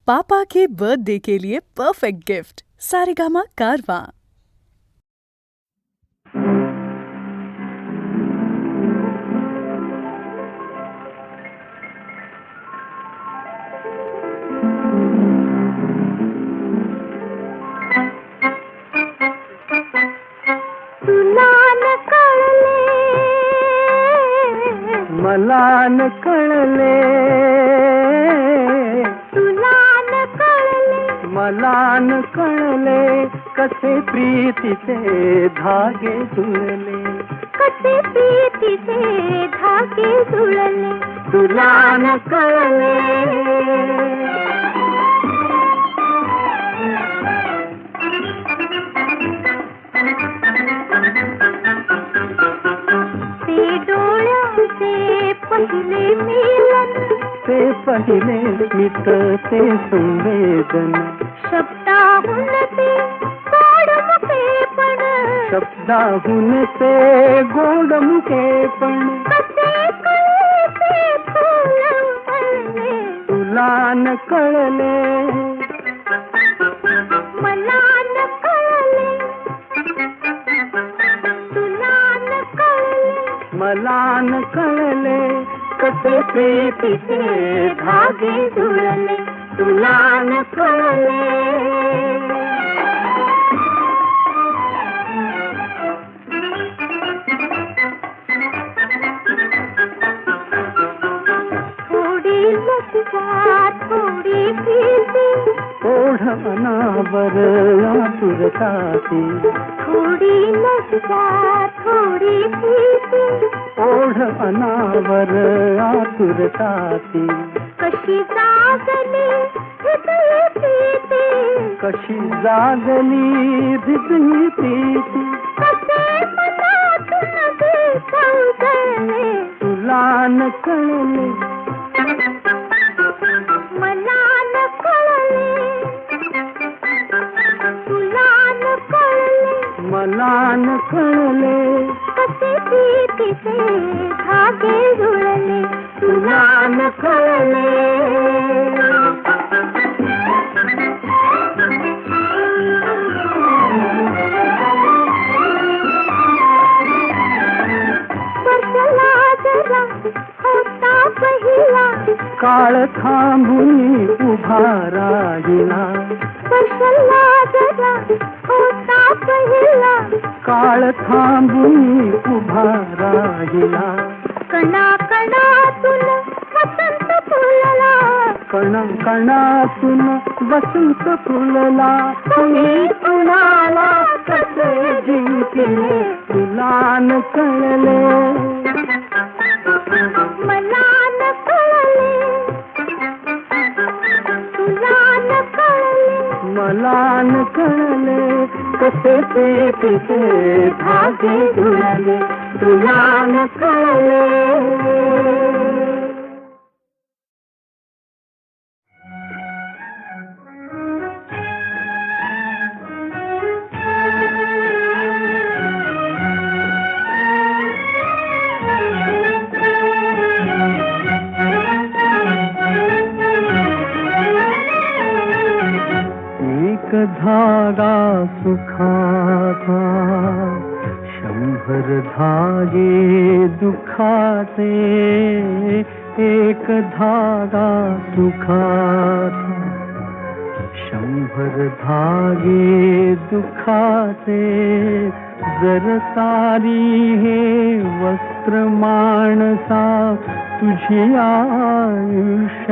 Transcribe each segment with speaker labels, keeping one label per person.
Speaker 1: पापा के birthday के लिए perfect gift Saregama कारवां।
Speaker 2: मला न कळले,
Speaker 3: तुला न कळले,
Speaker 2: मला न कळले, कसे प्रीतीचे धागे जुळले,
Speaker 3: कसे प्रीतीचे धागे जुळले,
Speaker 2: तुला न कळले.
Speaker 3: ते डोळ्यांचे पहिले मिलन,
Speaker 2: ते पहिले स्मित ते संवेदन,
Speaker 3: शब्दाहून ते गोड मुखेपण,
Speaker 2: शब्दाहून ते गोड मुखेपण,
Speaker 3: कसे कळे ते फूल उमलले,
Speaker 2: तुला न कळले.
Speaker 3: मला न कळले, तुला न कळले,
Speaker 2: मला न कळले, कसे प्रीतीचे धागे जुळले, तुला न कळले.
Speaker 3: थोडी लज्जा थोडी भीती,
Speaker 2: ओढ अनावर आतुरताती,
Speaker 3: थोडी लज्जा थोडी भीती,
Speaker 2: ओढ अनावर आतुरताती,
Speaker 3: कशी जागली हृदय प्रीती,
Speaker 2: कशी जागली हृदयी प्रीती,
Speaker 3: कसे मनातून घुसळले,
Speaker 2: तुला न कळले.
Speaker 3: मला न कळले, तुला न कळले,
Speaker 2: मला न कळले,
Speaker 3: कसे प्रीतीचे धागे जुळले,
Speaker 2: तुला न कळले.
Speaker 3: स्पर्शला जरा होता पहिला,
Speaker 2: काळ थांबून उभा राहिला,
Speaker 3: स्पर्शला जरा होता पहिला,
Speaker 2: काळ थांबून उभा राहिला,
Speaker 3: कणा कणातून वसंत फुलला,
Speaker 2: कण कणातून वसंत फुलला,
Speaker 3: तुम्ही कुणाला
Speaker 2: कसे जिंकले, तुला न कळले.
Speaker 3: मला न कळले, तुला न कळले,
Speaker 2: मला न कळले, कसे प्रीतीचे धागे जुळले, तुला न कळले. एक धागा सुखाचा, 100 धागे दुखाचे, एक धागा सुखाचा, 100 धागे दुखाचे, जर सारी हे वस्त्र माणसा तुझी आयुष्याचे,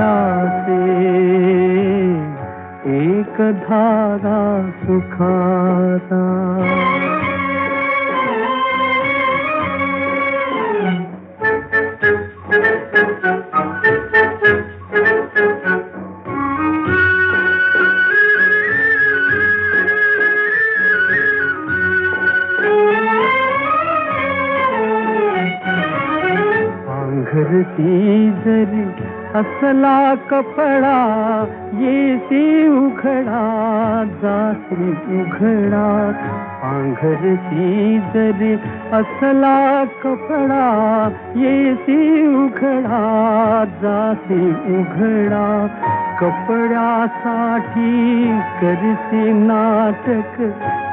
Speaker 2: एक धागा सुखाचा. पांघरती जरी असला कपडा, येसी उघडा जासी उघडा, पांघरती जरी असला कपडा, येसी उघडा जासी उघडा, कपड्यासाठी करसी नाटक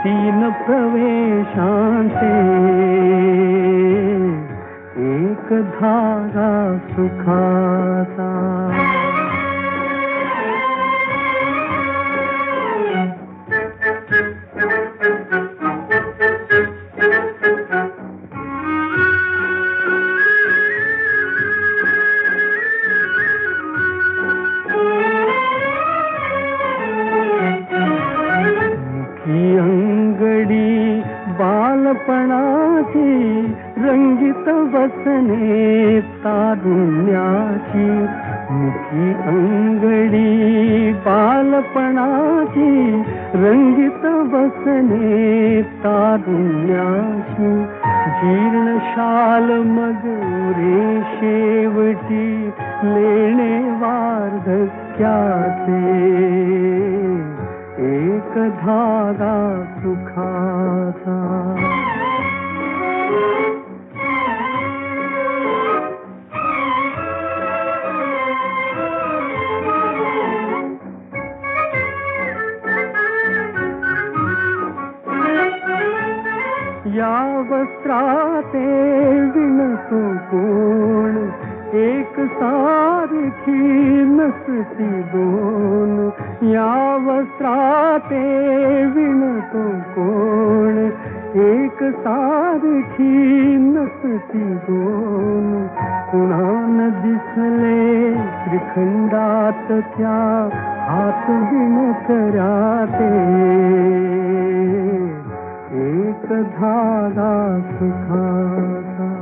Speaker 2: 3 प्रवेशांचे एक धारा सुखाचा बालपणाची रंगीत वसने तारुण्याची मुखी अंगडी बालपणाची रंगीत वसने तारुण्याची जीर्ण शाल मग रे शेवटी लेणे वार्धक्याचे एक धागा सुखाचा या वस्त्राते विणतो कोण एक सारखी नसती दोन या वस्त्राते विणतो कोण एक सारखी नसती दोन कुणान दिसले त्रिखंडात त्या हात विणकऱ्याते एक धागा सुखाचा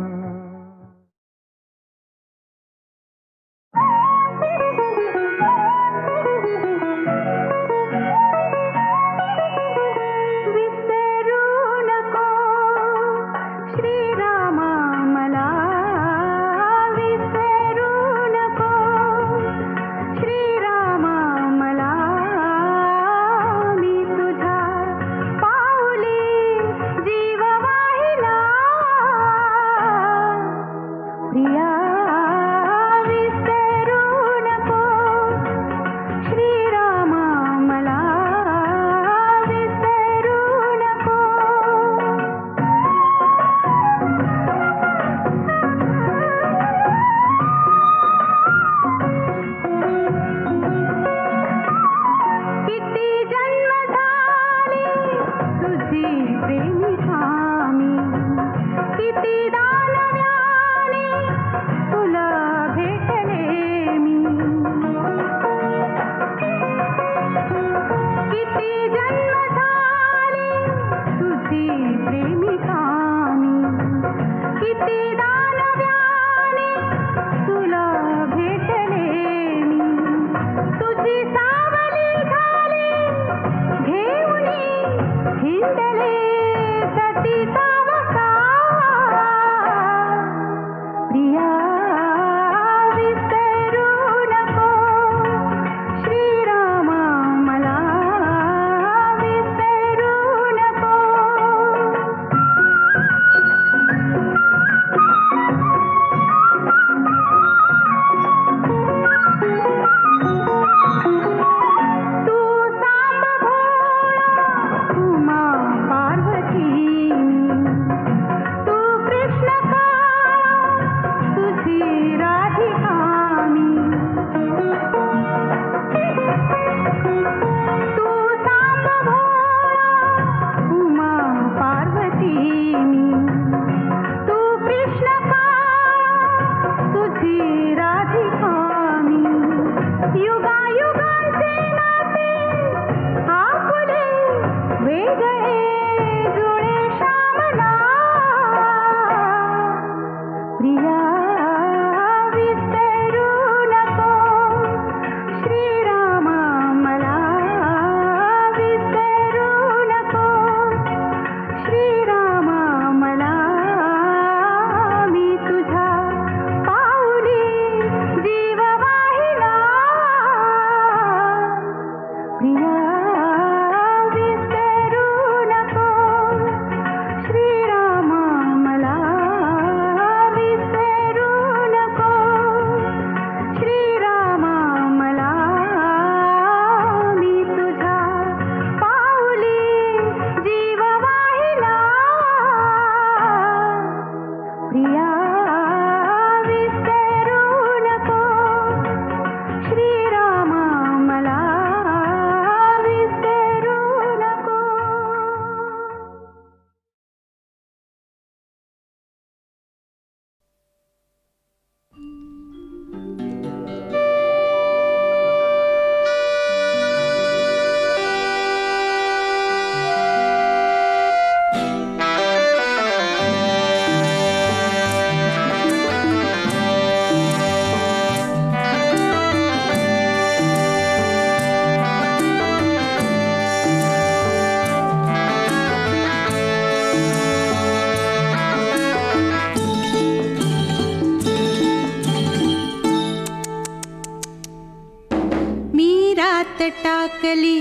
Speaker 4: टाकली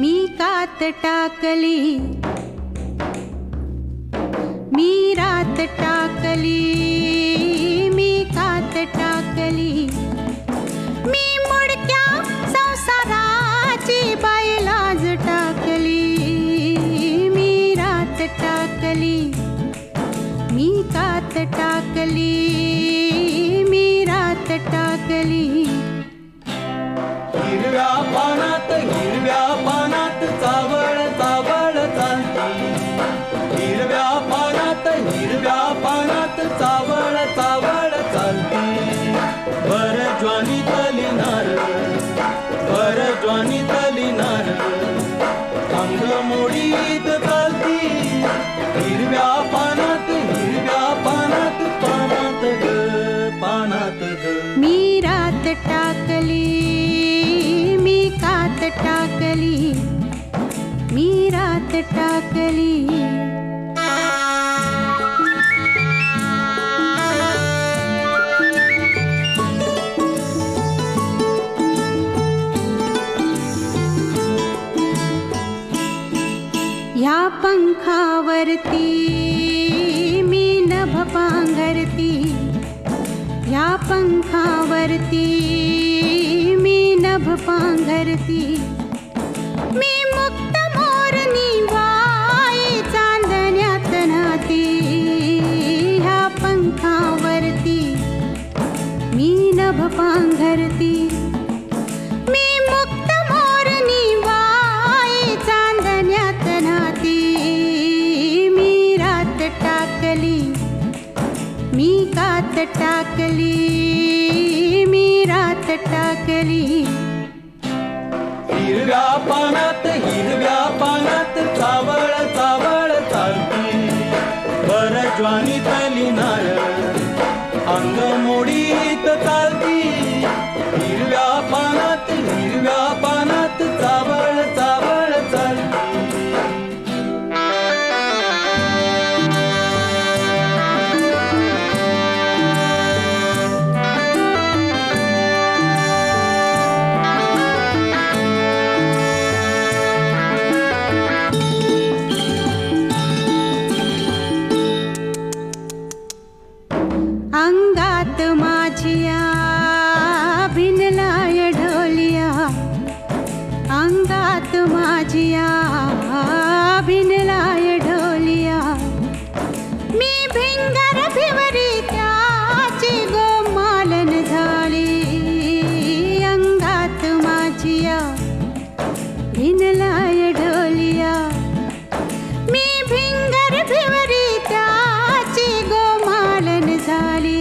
Speaker 4: मी कात टाकली मी रात टाकली मी कात टाकली मी मुडक्या संसाराची बाई लाज टाकली मी रात टाकली मी कात टाकली मी रात टाकली
Speaker 5: हिरव्या पानात चावळ चावळ चालती हिरव्या पानात चावळ चावळ चालती भर ज्वानी तलिनार अंग मोडीत चालती हिरव्या पानात पानात ग
Speaker 4: मी रात टाकली मी कात टाकली मी रात टाकली या पंखावरती मी नभ पांघरती या पंखावरती मी नभ पांघरती मी मुक्त मोरनी बाई चांदण्यात नाती ह्या पंखावरती मी नभ पांघरती मी मुक्त मोरनी बाई चांदण्यात नाती मी रात टाकली मी कात टाकली मी रात टाकली
Speaker 5: हिरव्या पानात चावळ चावळ चालती बर ज्वानी तलिनार अंग मोडीत चालती हिरव्या पानात चावळ चावळ चालती
Speaker 4: अंगात माझिया भिनलाय ढोलिया अंगात माझिया भिनलाय ढोलिया मी भिंगर भिवरी त्याची गोमालन झाली अंगात माझिया भिनलाय ढोलिया मी भिंगर भिवरी त्याची गोमालन झाली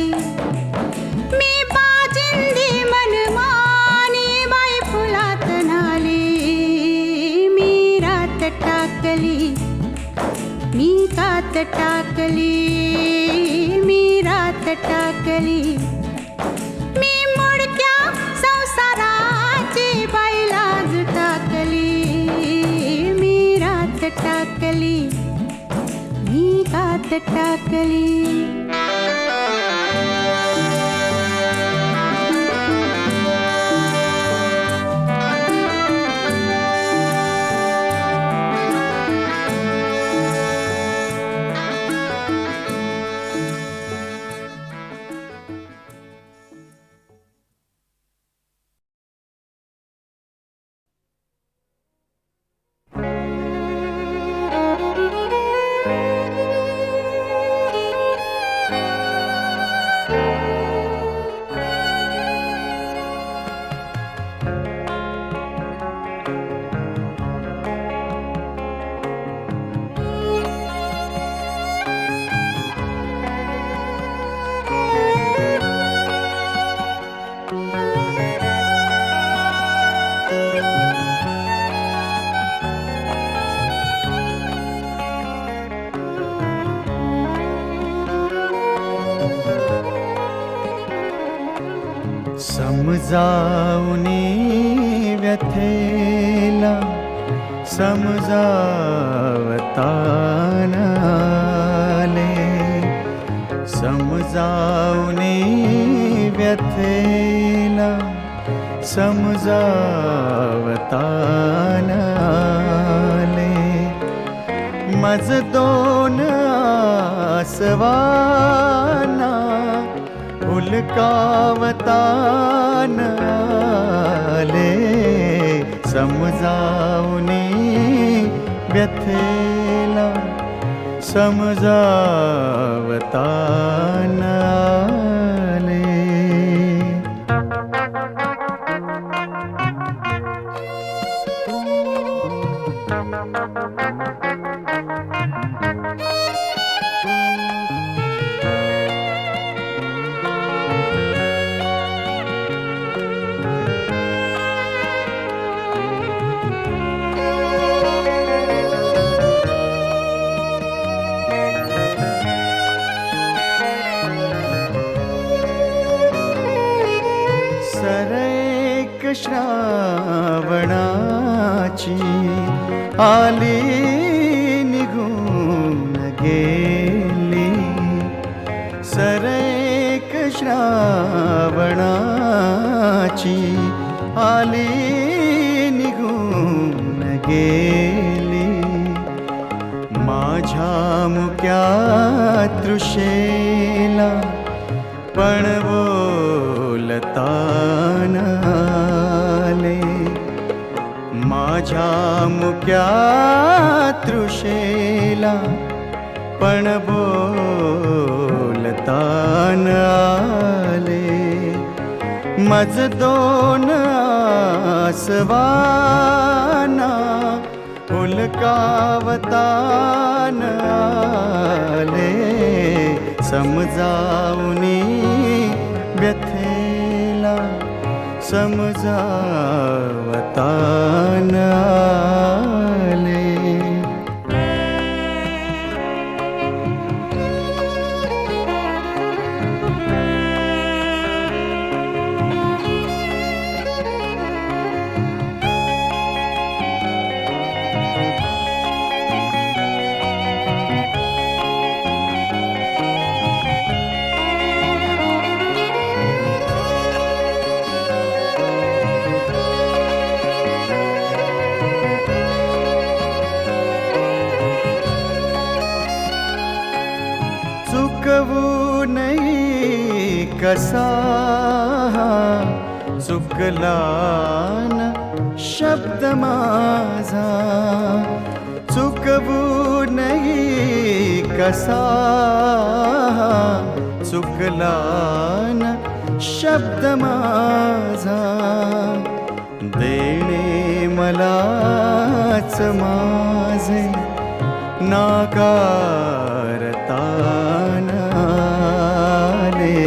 Speaker 4: मी बाजिंदी मनमानी बाई फुलात नाली मी रात टाकली मी कात टाकली मी रात टाकली मी मुडक्या संसाराची बाई लाज टाकली मी रात टाकली मी कात टाकली
Speaker 2: समजावणे व्यथेला समजावता न आले, समजावणे व्यथेला समजावताना आले मज दोन आसवाना उलकावताना आले समजावनी व्यथेला समजावताना आले. सरैक श्रावणाची आली निघून गेली सरैक श्रावणाची आली निघून गेली माझ्या मुक्या तृषेला पण बोलताना आले माझ्या मुक्या तृषेला पण बोलताना आले मज दोन आसवाना उलकावताना आले समजावनी व्यथेला समजावताना आले. चुकवूनही कसा चुकला न शब्द माझा चुकवूनही कसा चुकला न शब्द माझा देणे मलाच माझे नाकारताना आले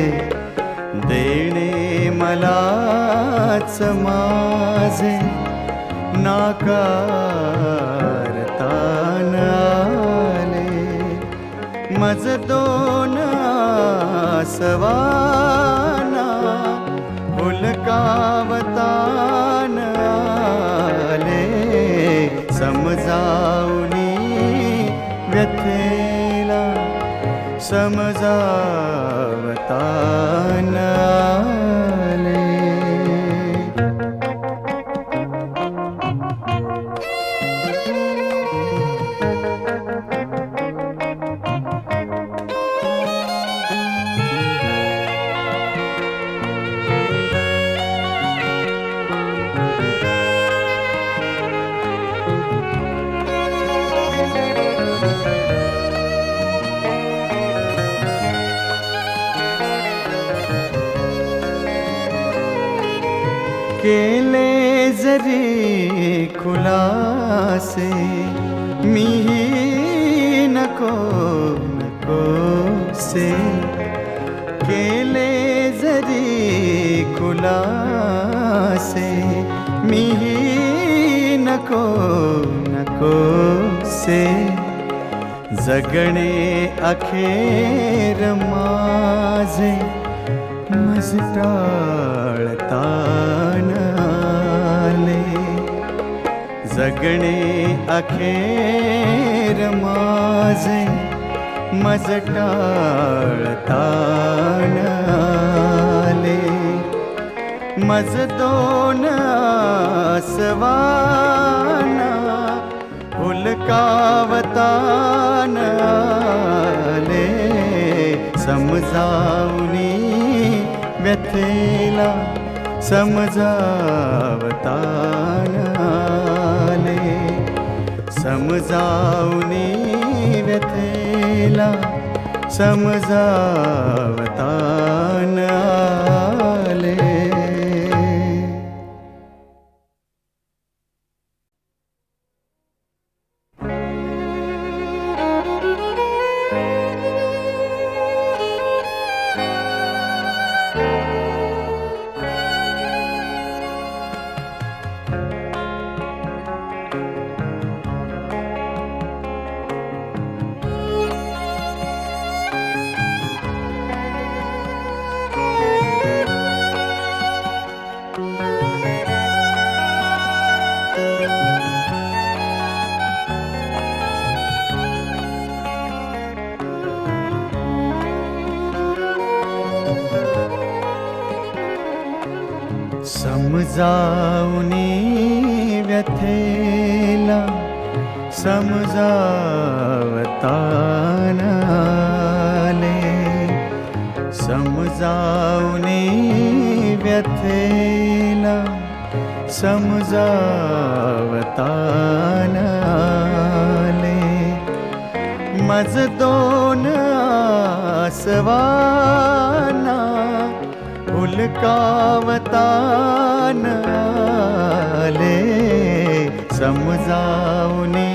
Speaker 2: देणे मलाच माझे नाकारताना आले मज दोन आसवाना उलकावताना आले समजावनी व्यथेला समजावताना आले. केले जरी खुलासे मीही नको नको से केले जरी खुलासे मीही नको नको से जगणे अखेर माझे मज टाळताना आले जगणे अखेर माझे मज टाळताना आले मज दोन आसवाना हुलकावतान आले समजावनी व्यथेला समजावतान आले समजावनी व्यथेला समजावतान आले. समजावनी व्यथेला समजावतान आले समजावनी व्यथेला समजावतान आले मज दोन आसवाना हुलकावतान आले समजावनी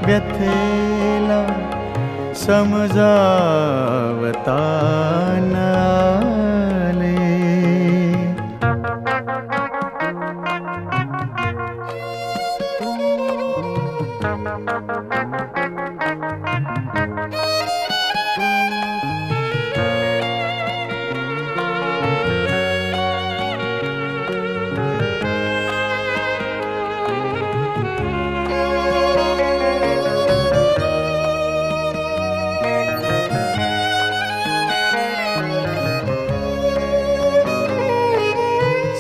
Speaker 2: व्यथेला समजावतान आले.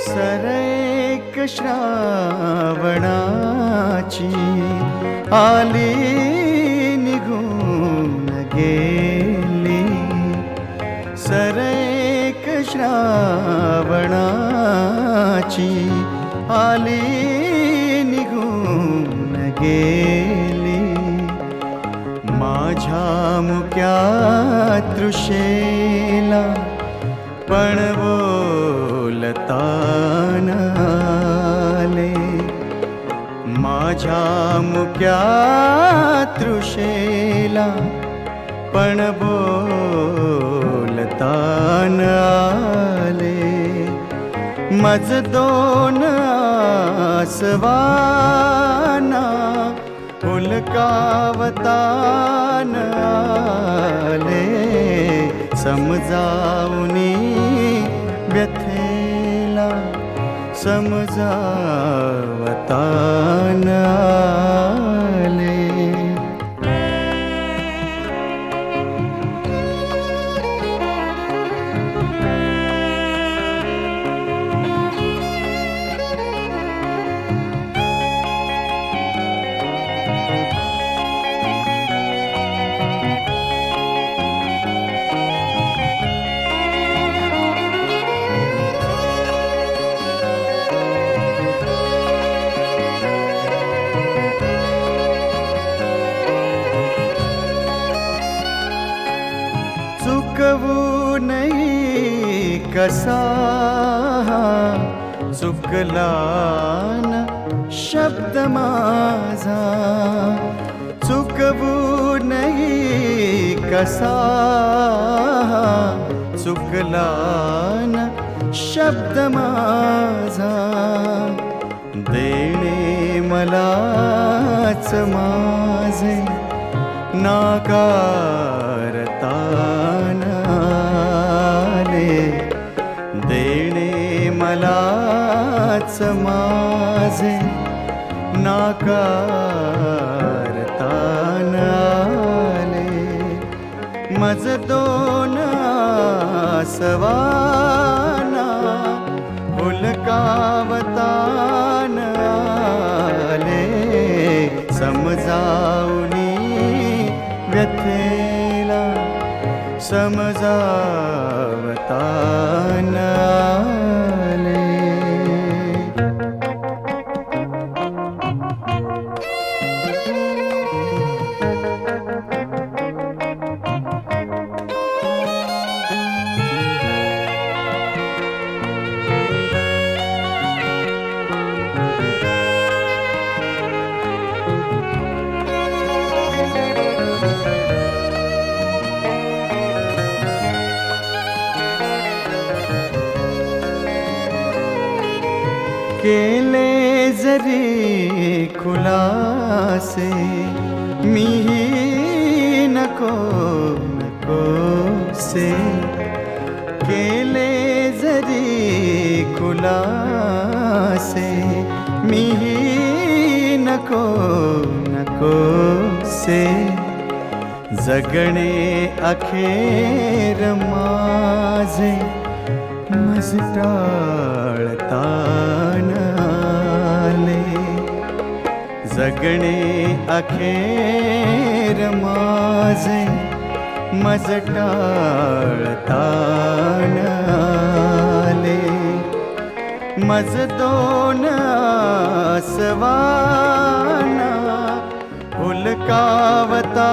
Speaker 2: सरैक श्रावणाची आली निघून गेली सरैक श्रावणाची आली निघून गेली माझ्या मुक्या तृषेला पण बोलतान आले माझ्या मुक्या तृषेला पण बोलतान आले मज दोन आसवाना हुलकावतान आले समजावनी व्यथेला समजावतान आले. नाही कसा चुकलान शब्द माझा चुकवू नाही कसा चुकलान शब्द माझा देणे मलाच माझे नाकारतान आले देणे मलाच माझे नाकारतान आले मज दोन आसवाना हुलकावतान आले समजावनी व्यथेला समजावतान आले. केले जरी खुलासे मीही नको नको से केले जरी खुलासे मीही नको नको से जगणे अखेर माझे मज टाळतान आले. जगणे अखेर माझे मज टाळतान आले. मज दोन आसवाना हुलकावतान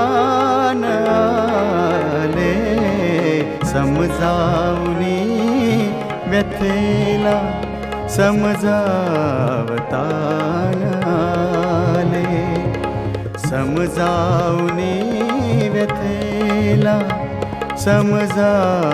Speaker 2: आले समजावनी व्यथेला समजावतान आले. समजावनी व्यथेला समजावतान